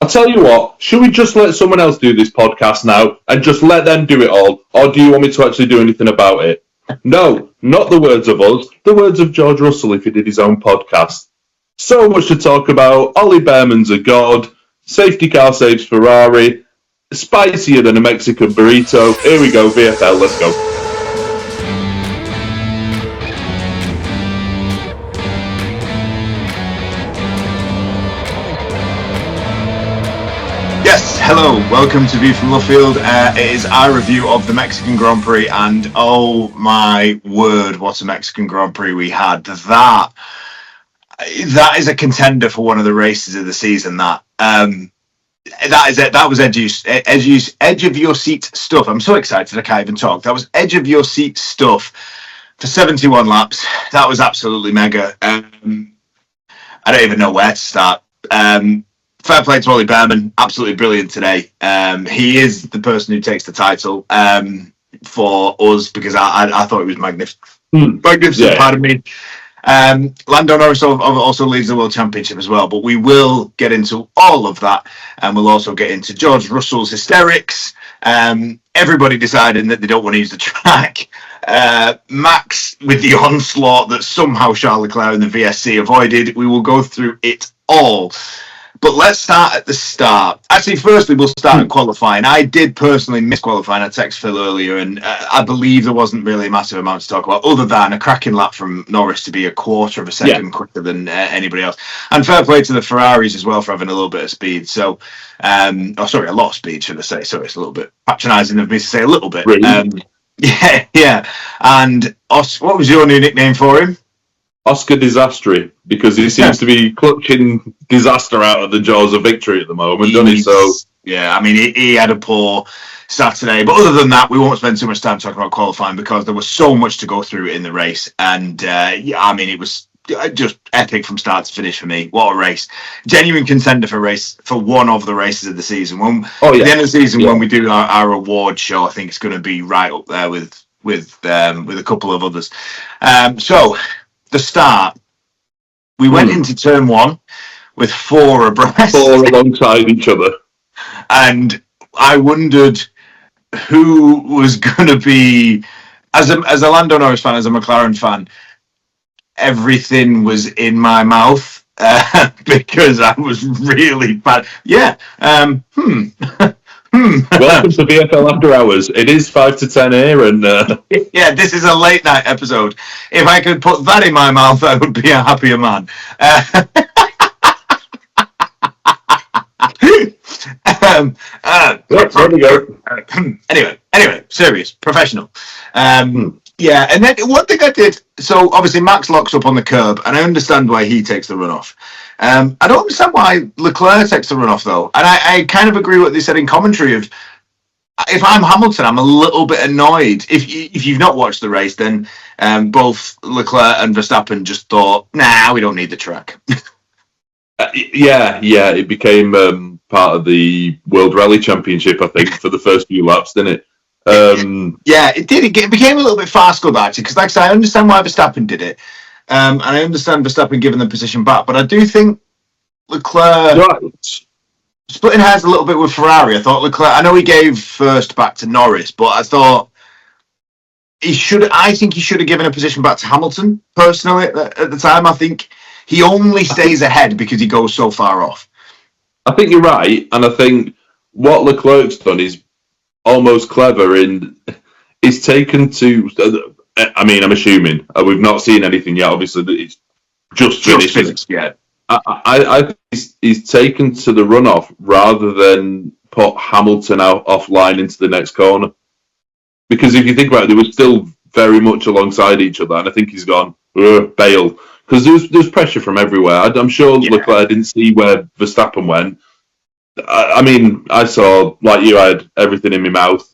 I'll tell you what, should we just let someone else do this podcast now and just let them do it all? Or do you want me to actually do anything about it? No, not the words of us, the words of George Russell if he did his own podcast. So much to talk about. Ollie Bearman's a god. Safety car saves Ferrari. Spicier than a Mexican burrito. Here we go, VFL, let's go. Yes, hello, welcome to View from Luffield. It is our review of the Mexican Grand Prix, and oh my word, what a Mexican Grand Prix we had. That is a contender for one of the races of the season. That is it. That was edge of your seat stuff. I'm so excited I can't even talk. That was edge of your seat stuff for 71 laps. That was absolutely mega. I don't even know where to start. Fair play to Ollie Bearman, absolutely brilliant today. He is the person who takes the title for us because I thought it was magnificent. Magnificent, yeah. Pardon me. Lando Norris also leads the World Championship as well, but we will get into all of that, and we'll also get into George Russell's hysterics. Everybody deciding that they don't want to use the track. Max with the onslaught that somehow Charles Leclerc and the VSC avoided. We will go through it all. But let's start at the start. Actually, firstly, we'll start at qualifying. I did personally miss qualifying. I texted Phil earlier, and I believe there wasn't really a massive amount to talk about, other than a cracking lap from Norris to be a quarter of a second quicker than anybody else. And fair play to the Ferraris as well for having a little bit of speed. So, a lot of speed, should I say. Sorry, it's a little bit patronising of me to say a little bit. Really? Yeah. And what was your new nickname for him? Oscar Piastri, because he seems to be clutching disaster out of the jaws of victory at the moment, doesn't he? So yeah, I mean, he had a poor Saturday, but other than that, we won't spend too much time talking about qualifying because there was so much to go through in the race, and it was just epic from start to finish for me. What a race! Genuine contender for one of the races of the season. At the end of the season, when we do our award show, I think it's going to be right up there with a couple of others. So. The start, we went into turn one with four abreast. Four alongside each other. And I wondered who was going to be, as a Lando Norris fan, as a McLaren fan, everything was in my mouth because I was really bad. Yeah. Welcome to VFL After Hours. It is 5 to 10 here, and yeah, this is a late night episode. If I could put that in my mouth, I would be a happier man. There we go. Anyway, serious, professional. Yeah, and then one thing I did. So obviously Max locks up on the curb, and I understand why he takes the runoff. I don't understand why Leclerc takes the runoff though, and I kind of agree with what they said in commentary. Of if I'm Hamilton, I'm a little bit annoyed. If you've not watched the race, then both Leclerc and Verstappen just thought, nah, we don't need the track. Yeah, it became part of the World Rally Championship, I think, for the first few laps, didn't it? Yeah, it did. It became a little bit farcical actually, because like I said, I understand why Verstappen did it. And I understand Verstappen giving the position back, but I do think Leclerc splitting hairs a little bit with Ferrari. I thought Leclerc, I know he gave first back to Norris, but I thought I think he should have given a position back to Hamilton, personally, at the time. I think he only stays ahead because he goes so far off. I think you're right, and I think what Leclerc's done is almost clever in he's taken to... I mean, I'm assuming we've not seen anything yet. Obviously, it's just finished. Yeah, I think he's taken to the runoff rather than put Hamilton out offline into the next corner. Because if you think about it, they were still very much alongside each other, and I think he's gone bail because there's pressure from everywhere. I'm sure Leclerc didn't see where Verstappen went. I mean, I saw, like you, I had everything in my mouth.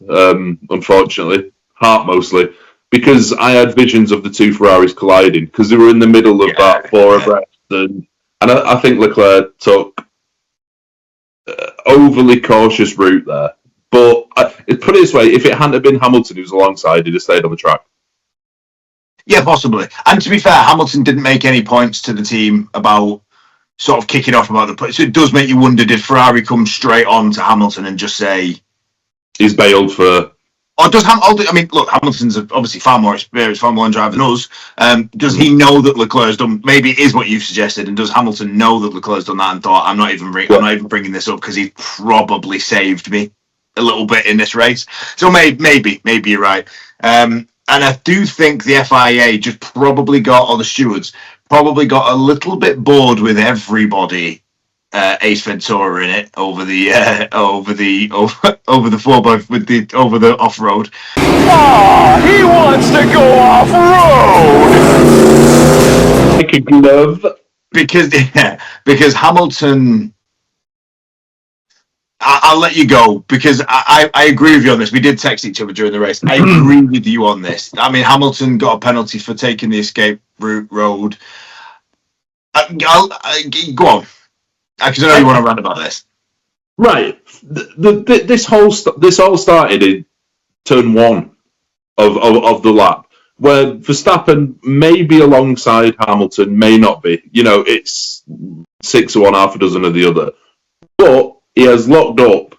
Unfortunately, heart mostly. Because I had visions of the two Ferraris colliding, because they were in the middle of that four abreast, and I think Leclerc took overly cautious route there. But put it this way, if it hadn't been Hamilton who was alongside, he'd have stayed on the track. Yeah, possibly. And to be fair, Hamilton didn't make any points to the team about sort of kicking off about the place. So it does make you wonder, did Ferrari come straight on to Hamilton and just say... He's bailed for... Or does I mean, look, Hamilton's obviously far more experienced Formula 1 driver than us. Does he know that Leclerc's done... Maybe it is what you've suggested, and does Hamilton know that Leclerc's done that and thought, I'm not even bringing this up because he probably saved me a little bit in this race. So maybe you're right. And I do think the FIA just probably got, or the stewards, probably got a little bit bored with everybody Ace Ventura in it over the 4x with the off road. He wants to go off road like a glove because Hamilton. I'll let you go because I agree with you on this. We did text each other during the race. I agree with you on this. I mean, Hamilton got a penalty for taking the escape road. Go on. Because I know you want to rant about this. Right. This all started in turn 1 of the lap, where Verstappen may be alongside Hamilton, may not be. You know, it's 6 of one, half a dozen of the other. But he has locked up,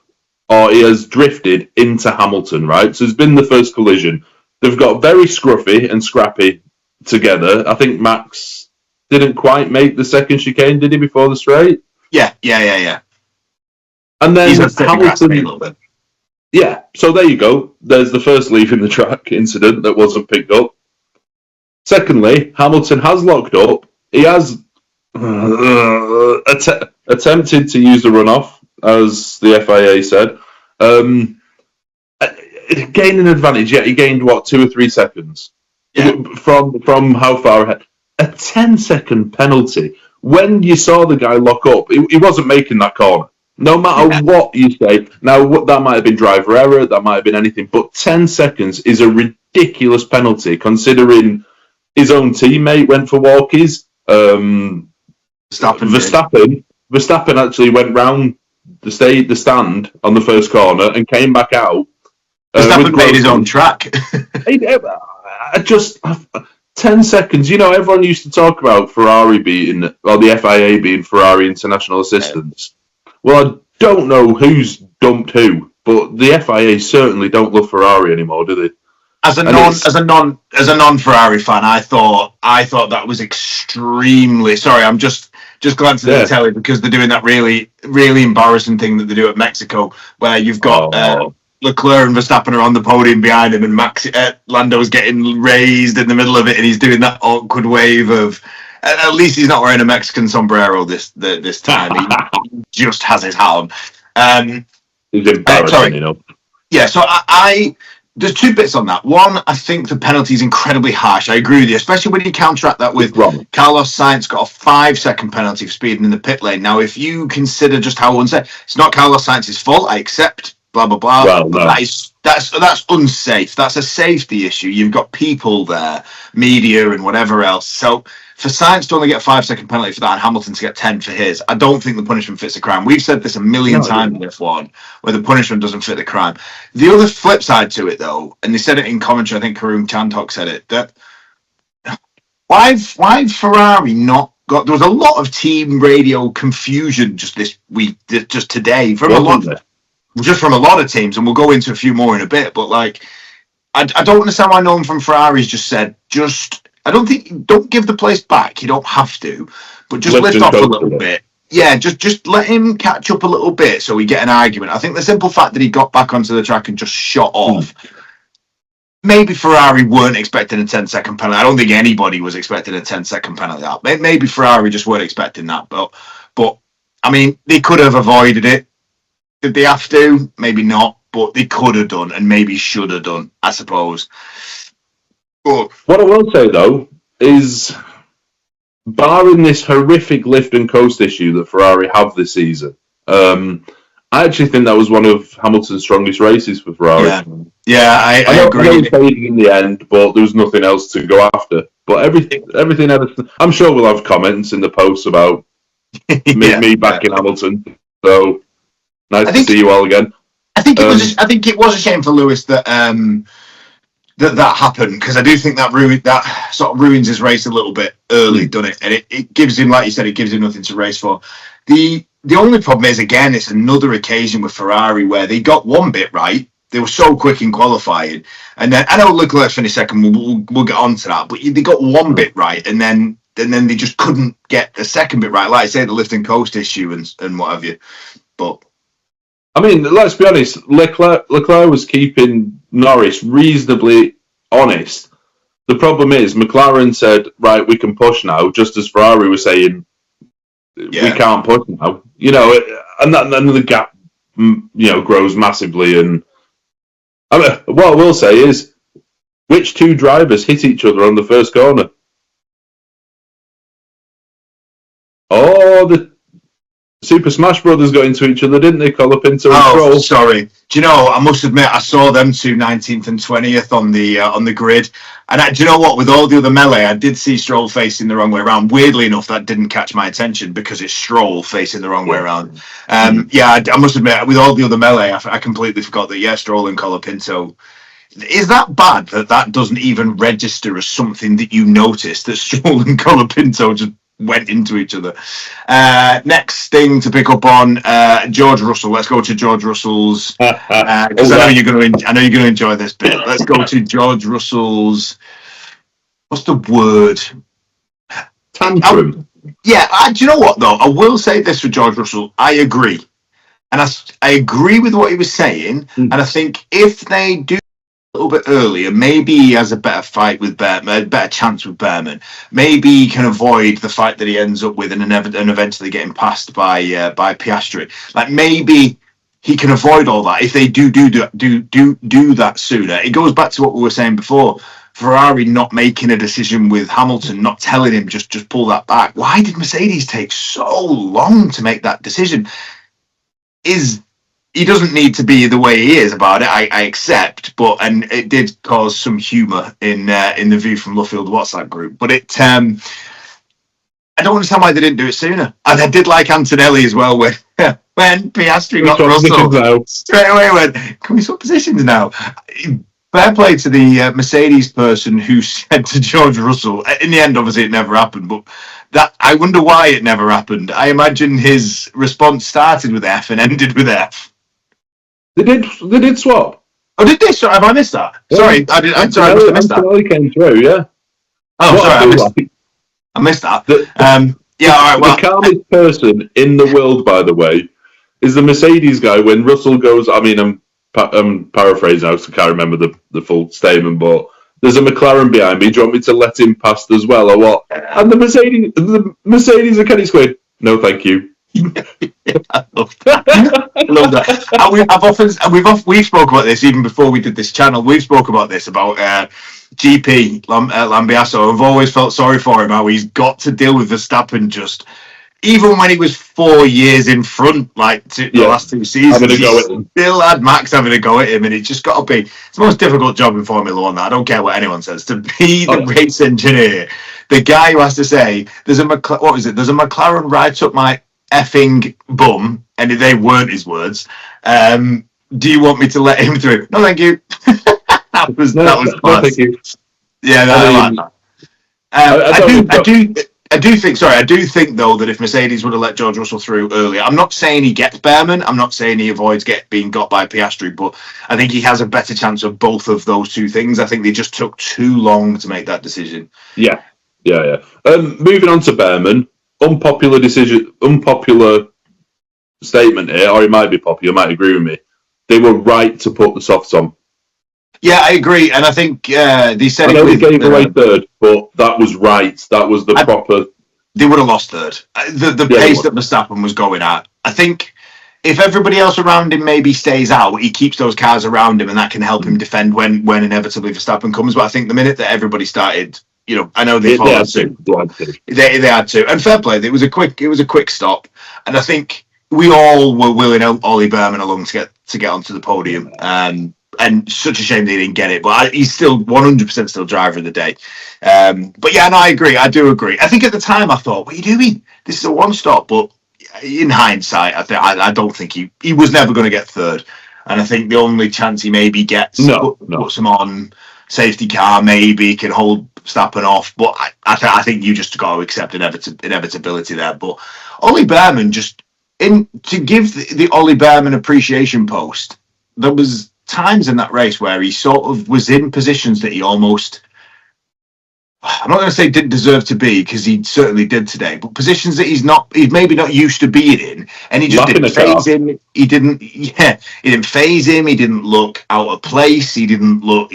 or he has drifted into Hamilton, right? So it's been the first collision. They've got very scruffy and scrappy together. I think Max didn't quite make the second chicane, did he, before the straight? Yeah. And then Hamilton... a little bit. Yeah, so there you go. There's the first leaving the track incident that wasn't picked up. Secondly, Hamilton has locked up. He has attempted to use the runoff, as the FIA said. Gaining advantage, yeah, he gained, 2 or 3 seconds? Yeah. From how far ahead? A 10-second penalty. When you saw the guy lock up, he wasn't making that corner. No matter what you say. Now, that might have been driver error, that might have been anything, but 10 seconds is a ridiculous penalty, considering his own teammate went for walkies. Verstappen actually went round the stand on the first corner and came back out. Verstappen made his own track. 10 seconds. You know, everyone used to talk about Ferrari being, or the FIA being Ferrari International Assistants. Well, I don't know who's dumped who, but the FIA certainly don't love Ferrari anymore, do they? As a non-Ferrari fan, I thought that was extremely. Sorry, I'm just glancing at the telly because they're doing that really, really embarrassing thing that they do at Mexico, where you've got Leclerc and Verstappen are on the podium behind him, and Lando's getting raised in the middle of it, and he's doing that awkward wave of. At least he's not wearing a Mexican sombrero this time. He just has his hat on. He's embarrassing, you know. Yeah, so I there's 2 bits on that. One, I think the penalty is incredibly harsh. I agree with you, especially when you counteract that with Carlos Sainz got a 5-second penalty for speeding in the pit lane. Now, if you consider just how unsafe, it's not Carlos Sainz's fault. I accept. Blah blah blah. Well, no. That's unsafe. That's a safety issue. You've got people there, media and whatever else. So for Sainz to only get a 5-second penalty for that and Hamilton to get 10 for his, I don't think the punishment fits the crime. We've said this a million times in F1, where the punishment doesn't fit the crime. The other flip side to it, though, and they said it in commentary, I think Karun Chandhok said it, that why Ferrari not got... There was a lot of team radio confusion just this week, just today, from a lot of teams, and we'll go into a few more in a bit, but like, I don't understand why no one from Ferrari's just said, don't give the place back. You don't have to, but just lift off a little bit. Yeah, just let him catch up a little bit so we get an argument. I think the simple fact that he got back onto the track and just shot off. Maybe Ferrari weren't expecting a 10-second penalty. I don't think anybody was expecting a 10-second penalty. Maybe Ferrari just weren't expecting that. But I mean, they could have avoided it. Did they have to? Maybe not. But they could have done, and maybe should have done, I suppose. But what I will say, though, is barring this horrific lift and coast issue that Ferrari have this season, I actually think that was one of Hamilton's strongest races for Ferrari. I agree. Fading in the end, but there was nothing else to go after. But everything else, I'm sure we'll have comments in the posts about me backing Hamilton. So nice to see you all again. I think it was a shame for Lewis that that happened, because I do think that sort of ruins his race a little bit early, doesn't it? And it gives him, like you said, it gives him nothing to race for. The only problem is, again, it's another occasion with Ferrari where they got one bit right. They were so quick in qualifying, and then I know Leclerc finished second. We'll get on to that, but they got one bit right, and then they just couldn't get the second bit right. Like I say, the lift and coast issue and what have you. But I mean, let's be honest. Leclerc was keeping Norris reasonably honest. The problem is McLaren said, "Right, we can push now," just as Ferrari was saying, "We can't push now." And then the gap, grows massively. And I mean, what I will say is, which two drivers hit each other on the first corner? Oh, the Super Smash Brothers got into each other, didn't they? Colapinto and Stroll. Sorry. Do you know? I must admit, I saw them two 19th and 20th on the grid. And do you know what? With all the other melee, I did see Stroll facing the wrong way around. Weirdly enough, that didn't catch my attention because it's Stroll facing the wrong way around. I must admit, with all the other melee, I completely forgot that. Stroll and Colapinto. Is that bad that doesn't even register as something that you noticed, that Stroll and Colapinto just went into each other? Next thing to pick up on, George Russell. Let's go to George Russell's, because I know you're going to enjoy this bit. Let's go to George Russell's. What's the word? Tantrum. Do you know what though? I will say this for George Russell. I agree, and I agree with what he was saying. And I think if they do a little bit earlier, maybe he has a better fight with Bearman, a better chance with Bearman. Maybe he can avoid the fight that he ends up with and eventually getting passed by Piastri. Like, maybe he can avoid all that if they do that sooner. It goes back to what we were saying before. Ferrari not making a decision with Hamilton, not telling him just pull that back. Why did Mercedes take so long to make that decision? He doesn't need to be the way he is about it, I accept, and it did cause some humour in the View from Luffield WhatsApp group. But I don't understand why they didn't do it sooner. And I did like Antonelli as well when Piastri got Russell. Straight away went, can we swap positions now? Fair play to the Mercedes person who said to George Russell, in the end, obviously it never happened, but that I wonder why it never happened. I imagine his response started with F and ended with F. They did swap. Oh, did they? Sorry, have I missed that? Yeah. Sorry, I must have missed that. Antonelli came through, yeah. Oh, sorry, I missed that. All right. Well, the calmest person in the world, by the way, is the Mercedes guy. When Russell goes, I mean, I'm paraphrasing now, so I can't remember the full statement, but there's a McLaren behind me. Do you want me to let him past as well, or what? And the Mercedes are kind of going, no, thank you. I love that. And we've spoke about this even before we did this channel. We've spoke about this about GP Lambiaso. I've always felt sorry for him, how he's got to deal with Verstappen just. Even when he was 4 years in front, the last two seasons, he still had Max having a go at him, and it's just got to be. It's the most difficult job in Formula One. I don't care what anyone says. To be the race engineer, the guy who has to say, "There's a McLaren right up my effing bum," and they weren't his words. Do you want me to let him through? No, thank you. that was class. No, thank you. Yeah, I like that. I do think though that if Mercedes would have let George Russell through earlier, I'm not saying he gets Bearman, I'm not saying he avoids being got by Piastri, but I think he has a better chance of both of those two things. I think they just took too long to make that decision. Yeah. Moving on to Bearman, unpopular statement here, or it might be popular, you might agree with me. They were right to put the softs on. Yeah, I agree, and I think they said I know they gave away third, but that was right. That was the proper. They would have lost third. The pace that Verstappen was going at. I think if everybody else around him maybe stays out, he keeps those cars around him, and that can help him defend when inevitably Verstappen comes. But I think the minute that everybody started, I know they followed suit. They had to, and fair play. It was a quick stop, and I think we all were willing Ollie Bearman along to get onto the podium. And such a shame they didn't get it, but he's still 100% still driver of the day. But yeah, no, I agree. I do agree. I think at the time I thought, what are you doing? This is a one stop. But in hindsight, I don't think he was never going to get third. And I think the only chance he maybe gets puts him on safety car maybe can hold Verstappen off, but I think you just got to accept inevitability there. But Ollie Bearman to give the Ollie Bearman appreciation post, there was times in that race where he sort of was in positions that he almost, I'm not going to say didn't deserve to be, because he certainly did today, but positions that he's maybe not used to being in, and he just didn't phase him. He didn't phase him. He didn't look out of place. He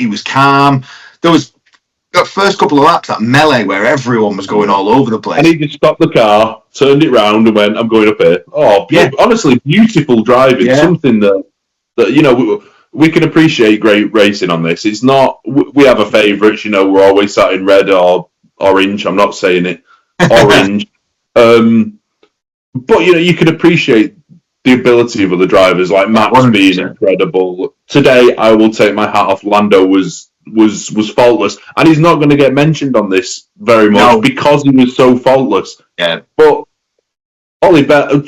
was calm. There was that first couple of laps, that melee where everyone was going all over the place. And he just stopped the car, turned it round, and went, "I'm going up here." Oh, honestly, beautiful driving. Yeah. Something that we can appreciate great racing on this. It's not we have a favourites. We're always sat in red or orange. I'm not saying it orange, but you can appreciate the ability of other drivers like Max 100%. Being incredible. Today, I will take my hat off. Lando was faultless, and he's not going to get mentioned on this very much because he was so faultless. Yeah, but Ollie Bearman,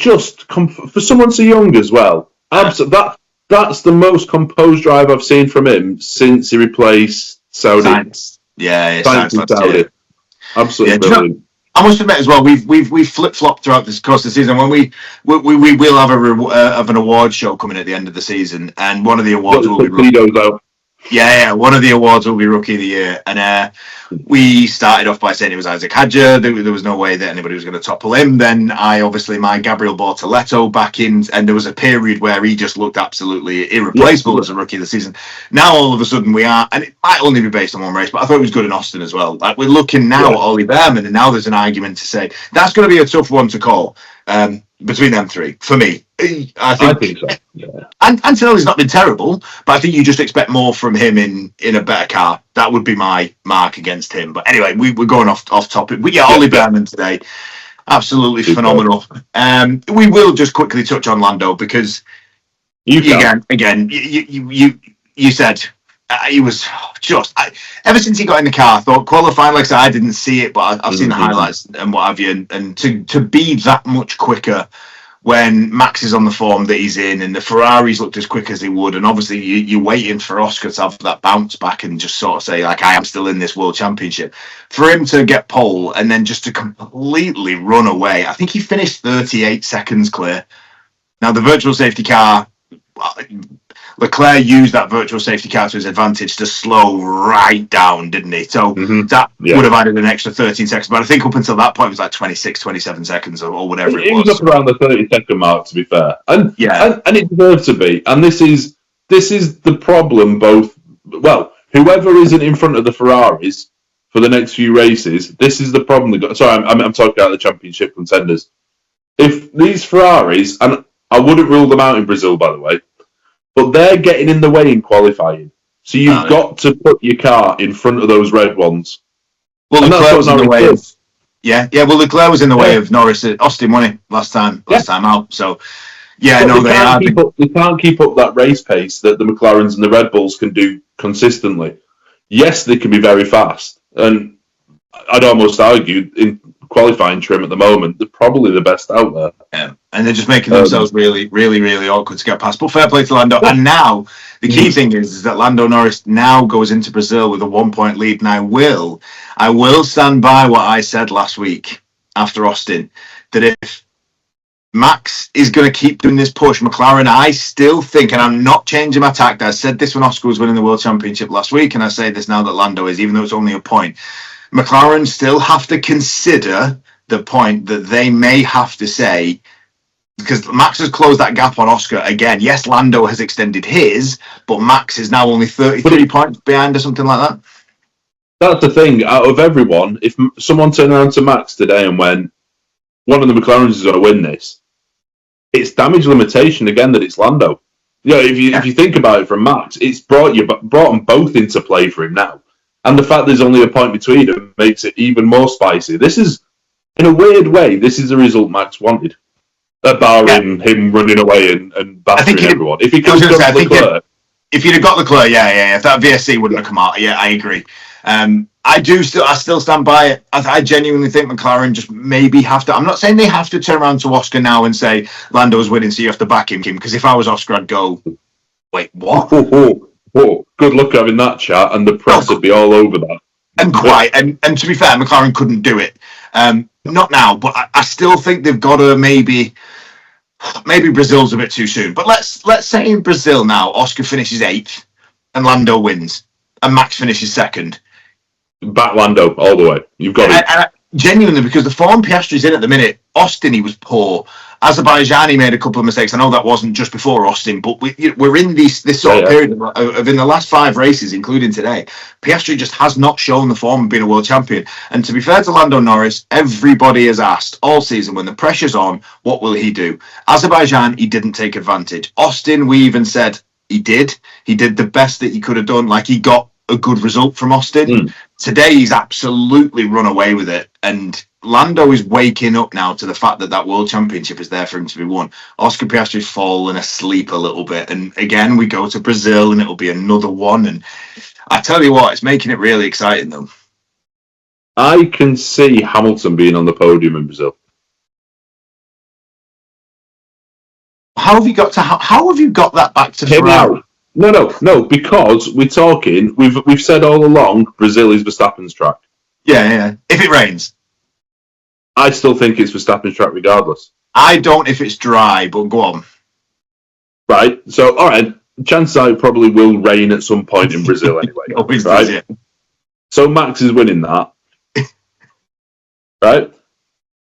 for someone so young as well, absolutely. That's the most composed drive I've seen from him since he replaced Saudi. Sainz Saudi. Absolutely brilliant. I must admit as well, we've flip flopped throughout this course of the season. When we will have an award show coming at the end of the season, and one of the awards will be. Yeah, one of the awards will be Rookie of the Year. And we started off by saying it was Isaac Hadjar. There was no way that anybody was going to topple him. Then my Gabriel Bortoletto back in, and there was a period where he just looked absolutely irreplaceable as a Rookie of the Season. Now, all of a sudden, we are, and it might only be based on one race, but I thought it was good in Austin as well. Like, we're looking now at Ollie Bearman, and now there's an argument to say that's going to be a tough one to call between them three, for me. I think so. Yeah. And Antonelli's not been terrible, but I think you just expect more from him in a better car. That would be my mark against him. But anyway, we're going off topic. Ollie Bearman today, absolutely phenomenal. We will just quickly touch on Lando because you said he was ever since he got in the car. I thought qualifying, like I said, I didn't see it, but I've seen the highlights and what have you, and to be that much quicker when Max is on the form that he's in, and the Ferraris looked as quick as they would, and obviously you're waiting for Oscar to have that bounce back and just sort of say, like, I am still in this World Championship. For him to get pole and then just to completely run away, I think he finished 38 seconds clear. Now, the virtual safety car, Leclerc used that virtual safety car to his advantage to slow right down, didn't he? So that would have added an extra 13 seconds. But I think up until that point, it was like 26, 27 seconds or whatever it was. It was up around the 30-second mark, to be fair. And it deserves to be. And this is the problem, whoever isn't in front of the Ferraris for the next few races, this is the problem. Sorry, I'm talking about the championship contenders. If these Ferraris, and I wouldn't rule them out in Brazil, by the way, but they're getting in the way in qualifying. So you've got to put your car in front of those red ones. Well, Leclerc was in the way of... well, Leclerc was in the way of Norris at Austin, wasn't he? Last time out. So, they can't keep up that race pace that the McLarens and the Red Bulls can do consistently. Yes, they can be very fast. And I'd almost argue in qualifying trim at the moment, they're probably the best out there. Yeah. And they're just making themselves really, really, really awkward to get past. But fair play to Lando. And now, the key thing is that Lando Norris now goes into Brazil with a 1-point lead. And I will stand by what I said last week after Austin, that if Max is going to keep doing this push, McLaren, I still think, and I'm not changing my tact, I said this when Oscar was winning the World Championship last week, and I say this now that Lando is, even though it's only a point. McLaren still have to consider the point that they may have to say, because Max has closed that gap on Oscar again. Yes, Lando has extended his, but Max is now only 33 points behind or something like that. That's the thing. Out of everyone, if someone turned around to Max today and went, one of the McLarens is going to win this, it's damage limitation again that it's Lando. If you think about it from Max, it's brought them both into play for him now. And the fact there's only a point between them makes it even more spicy. This is, in a weird way, this is the result Max wanted. Barring him running away and battering everyone. If he could have got Leclerc. If you'd have got Leclerc, if that VSC wouldn't have come out, I agree. I still stand by it. I genuinely think McLaren just maybe have to. I'm not saying they have to turn around to Oscar now and say Lando's winning, so you have to back him. Because if I was Oscar, I'd go, wait, what? Well, good luck having that chat, and the press would be all over that. And to be fair, McLaren couldn't do it. Not now, but I still think they've got to maybe Brazil's a bit too soon. But let's say in Brazil now, Oscar finishes 8th and Lando wins, and Max finishes 2nd. Back Lando all the way. You've got it. And genuinely, because the form Piastri's in at the minute, Austin, he was poor. Azerbaijan, he made a couple of mistakes. I know that wasn't just before Austin, but we're in this sort of period of in the last 5 races, including today, Piastri just has not shown the form of being a world champion. And to be fair to Lando Norris, everybody has asked all season, when the pressure's on, what will he do? Azerbaijan, he didn't take advantage. Austin, we even said he did. He did the best that he could have done. Like, he got a good result from Austin. Today, he's absolutely run away with it. And Lando is waking up now to the fact that world championship is there for him to be won. Oscar Piastri's fallen asleep a little bit. And again, we go to Brazil and it'll be another one. And I tell you what, it's making it really exciting, though. I can see Hamilton being on the podium in Brazil. How have you got that back to Ferrari? No, because we're talking, we've said all along, Brazil is Verstappen's track. Yeah. If it rains. I still think it's Verstappen's track regardless. I don't if it's dry, but go on. Right, so, all right, chances are it probably will rain at some point in Brazil anyway. Always right? does, yeah. So Max is winning that. Right?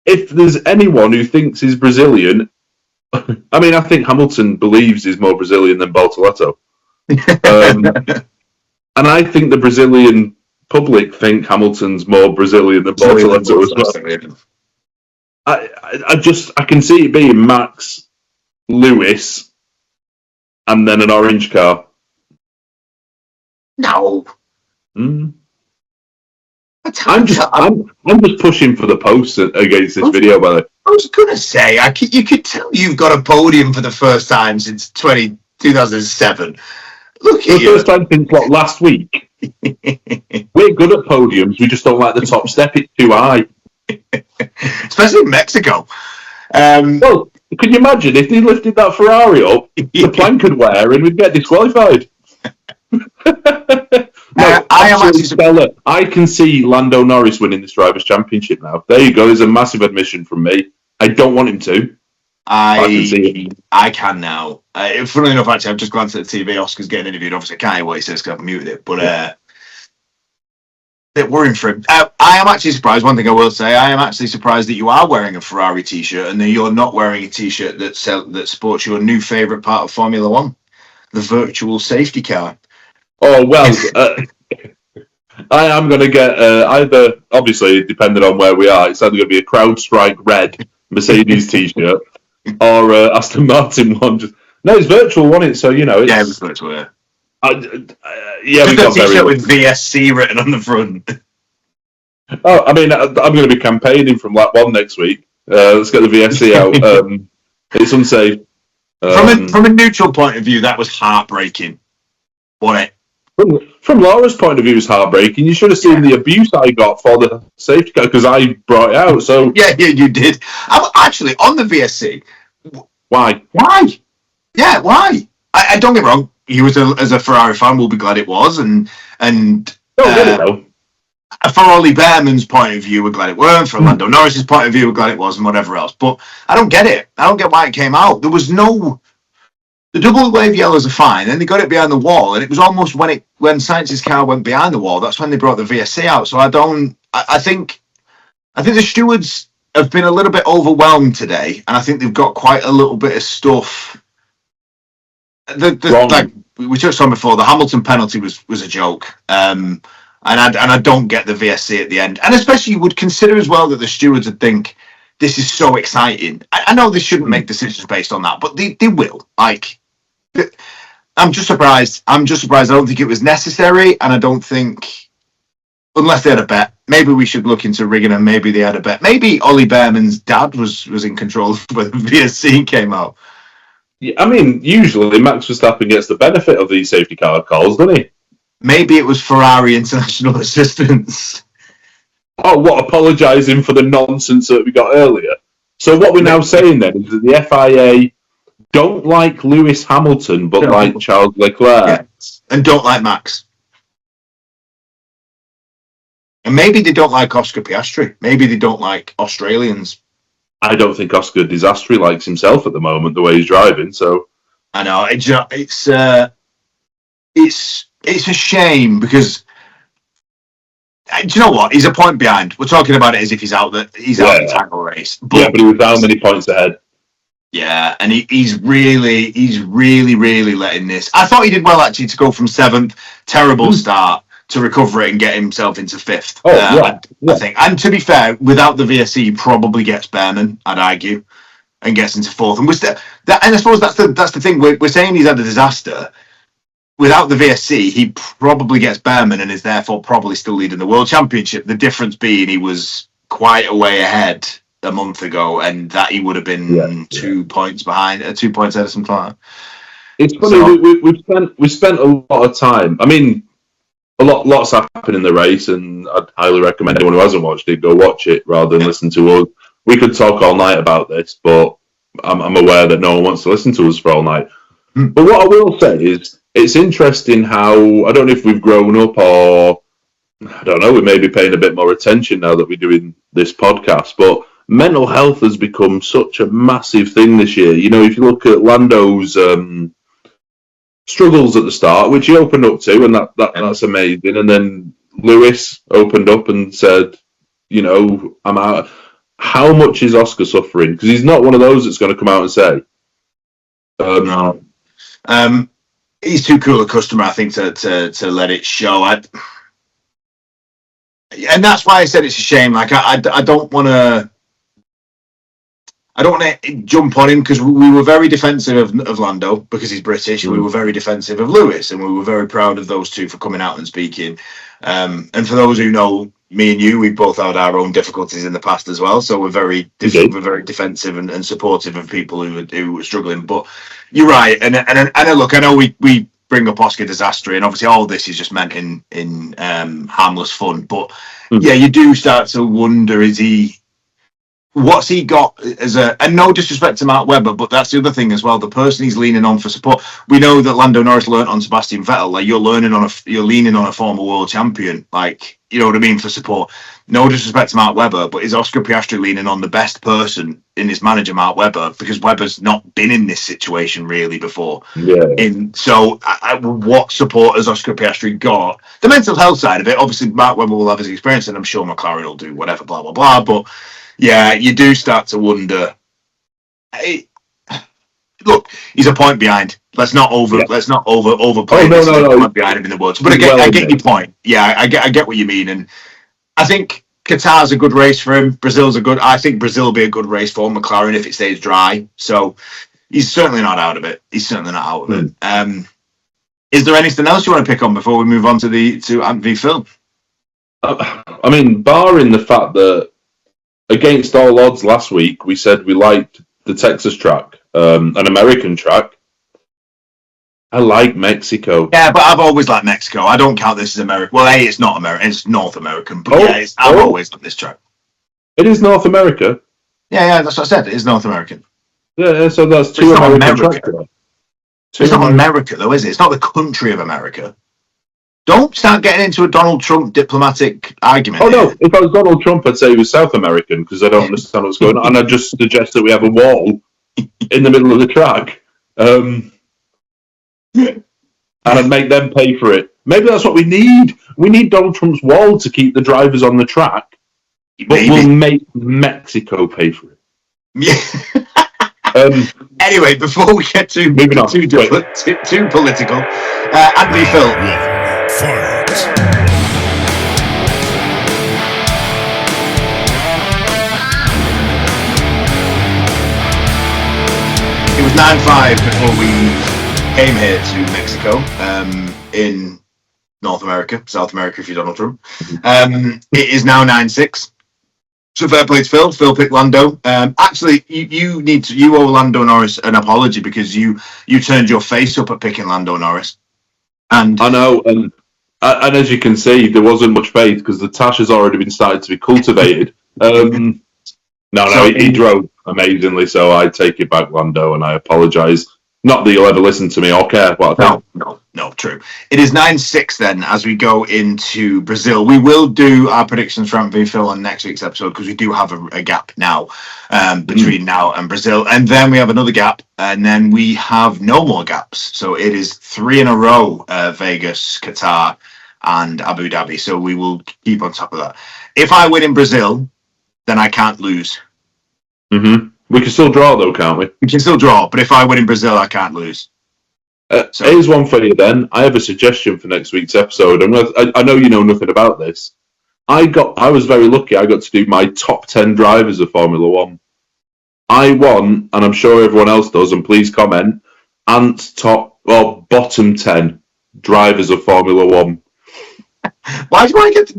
If there's anyone who thinks he's Brazilian, I mean, I think Hamilton believes he's more Brazilian than Bortoleto. And I think the Brazilian public think Hamilton's more Brazilian than Bortoleto as well. I can see it being Max, Lewis, and then an orange car. No. I'm just pushing for the post against this video, by the way. I was going to say, you could tell you've got a podium for the first time since 2007. Look at you. The first time since, last week? We're good at podiums, we just don't like the top step, it's too high. Especially in Mexico. Well, can you imagine if they lifted that Ferrari up, the plank could wear and we'd get disqualified? No, I can see Lando Norris winning this Drivers' Championship now. There you go. There's a massive admission from me. I don't want him to. I can now. Funnily enough, actually, I've just glanced at the TV. Oscar's getting interviewed. Obviously, I can't hear what he says because I've muted it. But bit worrying for him. I am actually surprised. One thing I will say, I am actually surprised that you are wearing a Ferrari T-shirt and that you're not wearing a T-shirt that sports your new favourite part of Formula One, the virtual safety car. Oh, well, I am going to get either, obviously, depending on where we are, it's either going to be a CrowdStrike red Mercedes T-shirt or Aston Martin one. No, it's virtual, wasn't it? So, you know. Yeah, it was virtual, yeah. Yeah, we got a T-shirt with VSC written on the front. Oh, I mean, I'm going to be campaigning from lap 1 next week. Let's get the VSC out. It's unsafe. From a neutral point of view, that was heartbreaking, wasn't it? From Laura's point of view, it's heartbreaking. You should have seen the abuse I got for the safety car because I brought it out. So yeah, you did. I'm actually on the VSC. Why? Yeah, why? I don't get me wrong. He was as a Ferrari fan, we'll be glad it was, and don't get it though. For Ollie Bearman's point of view, we're glad it weren't. For Lando Norris's point of view, we're glad it was, and whatever else. But I don't get it. I don't get why it came out. There was no. The double wave yellows are fine. Then they got it behind the wall, and it was almost when Sainz's car went behind the wall. That's when they brought the VSC out. So I think the stewards have been a little bit overwhelmed today, and I think they've got quite a little bit of stuff. Like we touched on before, the Hamilton penalty was a joke, and I don't get the VSC at the end, and especially you would consider as well that the stewards would think this is so exciting. I know they shouldn't make decisions based on that, but they will. Like, I'm just surprised. I don't think it was necessary, and I don't think, unless they had a bet, maybe we should look into rigging, and maybe they had a bet. Maybe Ollie Bearman's dad was in control of where the VSC came out. Yeah, I mean, usually Max Verstappen gets the benefit of these safety car calls, doesn't he? Maybe it was Ferrari international assistance. Oh, what, apologising for the nonsense that we got earlier? So what we're now saying then is that the FIA don't like Lewis Hamilton, but like Charles Leclerc. Yeah. and don't like Max. And maybe they don't like Oscar Piastri. Maybe they don't like Australians. I don't think Oscar Piastri likes himself at the moment, the way he's driving. So I know it's a shame because do you know what? He's a point behind. We're talking about it as if he's out the title race. But he was how many points ahead? Yeah, and he's really letting this. I thought he did well actually to go from 7th, terrible start, to recover it and get himself into 5th. I think. And to be fair, without the VSC, he probably gets Bearman, I'd argue, and gets into 4th. And I suppose that's the thing. We're saying he's had a disaster. Without the VSC, he probably gets Bearman and is therefore probably still leading the World Championship. The difference being he was quite a way ahead a month ago, and that he would have been 2 points behind, 2 points ahead of something like that. It's funny, so, we spent a lot of time. I mean, lots happened in the race, and I'd highly recommend anyone who hasn't watched it go watch it rather than listen to us. We could talk all night about this, but I'm aware that no one wants to listen to us for all night. But what I will say is, it's interesting how, I don't know if we've grown up or, I don't know, we may be paying a bit more attention now that we're doing this podcast, but mental health has become such a massive thing this year. You know, if you look at Lando's struggles at the start, which he opened up to, and that's amazing, and then Lewis opened up and said, you know, I'm out. How much is Oscar suffering? Because he's not one of those that's going to come out and say. No. He's too cool a customer, I think, to let it show. And that's why I said it's a shame. Like I don't want to jump on him because we were very defensive of Lando because he's British, and we were very defensive of Lewis, and we were very proud of those two for coming out and speaking. And for those who know me and you, we've both had our own difficulties in the past as well, so we're very defensive and supportive of people who were struggling. But you're right, and look, I know we bring up Oscar Piastri, and obviously all this is just meant in harmless fun. But yeah, you do start to wonder: what's he got as a? And no disrespect to Mark Webber, but that's the other thing as well. The person he's leaning on for support. We know that Lando Norris learnt on Sebastian Vettel. Like you're leaning on a former world champion. Like, you know what I mean, for support. No disrespect to Mark Webber, but is Oscar Piastri leaning on the best person in his manager, Mark Webber? Because Webber's not been in this situation really before. Yeah. So what support has Oscar Piastri got? The mental health side of it, obviously Mark Webber will have his experience, and I'm sure McLaren will do whatever, blah, blah, blah. But yeah, you do start to wonder. Look, he's a point behind. Let's not overplay. Point behind him in the world. But I get your point. Yeah, I get what you mean, and I think Qatar's a good race for him. I think Brazil will be a good race for McLaren if it stays dry. So he's certainly not out of it. Is there anything else you want to pick on before we move on to Anthony Phil? I mean, barring the fact that against all odds last week, we said we liked the Texas track, an American track. I like Mexico. Yeah, but I've always liked Mexico. I don't count this as American. Well, it's not American. It's North American. But I've always liked this track. It is North America. Yeah, that's what I said. It is North American. Yeah, so that's two American tracks. It's not America, though, is it? It's not the country of America. Don't start getting into a Donald Trump diplomatic argument. Oh, no. If I was Donald Trump, I'd say he was South American because I don't understand what's going on. And I'd just suggest that we have a wall in the middle of the track. And I'd make them pay for it. Maybe that's what we need. We need Donald Trump's wall to keep the drivers on the track. But we'll make Mexico pay for it. Yeah. Anyway, before we get too political, Anthony Phil. It was 9-5 before we came here to Mexico, in North America, South America if you're Donald Trump. It is now 9-6. So fair play to Phil. Phil picked Lando. Actually, you owe Lando Norris an apology because you turned your face up at picking Lando Norris. And I know, and as you can see, there wasn't much faith because the Tash has already been started to be cultivated. He drove amazingly, so I take it back, Lando, and I apologise. Not that you'll ever listen to me or care what I think. No, true. It is 9-6 then as we go into Brazil. We will do our predictions for Ant v Phil on next week's episode because we do have a gap now between now and Brazil. And then we have another gap and then we have no more gaps. So it is 3 in a row, Vegas, Qatar and Abu Dhabi. So we will keep on top of that. If I win in Brazil, then I can't lose. Mm-hmm. We can still draw though, can't we? We can still draw, but if I win in Brazil, I can't lose. So here's one for you then. I have a suggestion for next week's episode. I know you know nothing about this. I was very lucky. I got to do my top 10 drivers of Formula One. I won, and I'm sure everyone else does, and please comment, Ant's bottom 10 drivers of Formula One. Why do I get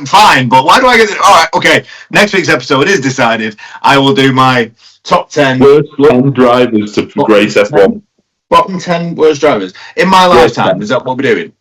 fine, but why do I get all right, okay. Next week's episode is decided. I will do my top 10 worst drivers to grace F1. Bottom 10 worst drivers in my lifetime. Is that what we're doing?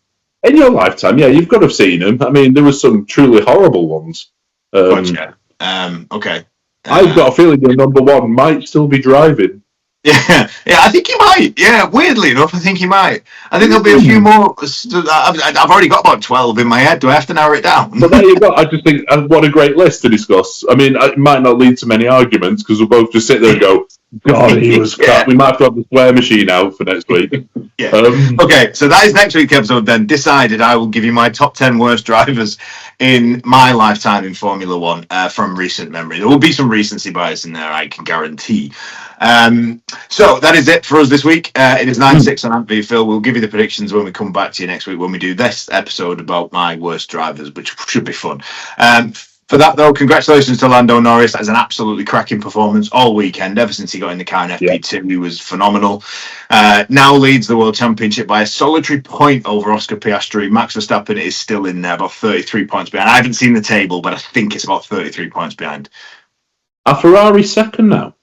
In your lifetime, yeah, you've got to have seen them. I mean, there were some truly horrible ones. Okay. I've got a feeling your number one might still be driving. Yeah, I think he might. Yeah, weirdly enough, I think he might. I think there'll be a few more. I've already got about 12 in my head. Do I have to narrow it down? But there you go. I just think what a great list to discuss. I mean, it might not lead to many arguments because we'll both just sit there and go, God, he was crap. We might have to have the swear machine out for next week. Yeah. Okay, so that is next week's episode then. Decided I will give you my top 10 worst drivers in my lifetime in Formula One from recent memory. There will be some recency bias in there, I can guarantee. So that is it for us this week. It is 9-6 on Ant v Phil. We'll give you the predictions when we come back to you next week when we do this episode about my worst drivers, which should be fun. For that, though, congratulations to Lando Norris. That is an absolutely cracking performance all weekend. Ever since he got in the car in FP2, he was phenomenal. Now leads the World Championship by a solitary point over Oscar Piastri. Max Verstappen is still in there, about 33 points behind. I haven't seen the table, but I think it's about 33 points behind. Are Ferrari second now?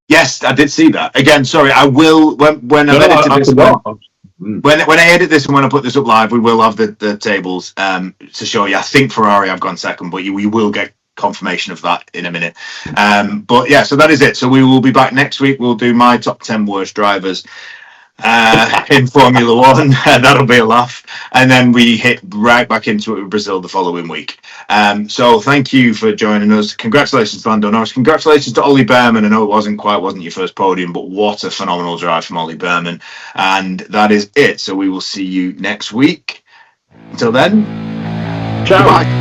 Yes, I did see that. Again, sorry, I will, when I've edited this one, when I edit this and when I put this up live, we will have the tables to show you. I think Ferrari have gone second, but we will get confirmation of that in a minute. But yeah, so that is it. So we will be back next week. We'll do my top 10 worst drivers in Formula One. That'll be a laugh. And then we hit right back into it with Brazil the following week. So thank you for joining us. Congratulations to Lando Norris. Congratulations to Ollie Bearman. I know it wasn't your first podium, but what a phenomenal drive from Ollie Bearman. And that is it. So we will see you next week. Until then, ciao. Goodbye.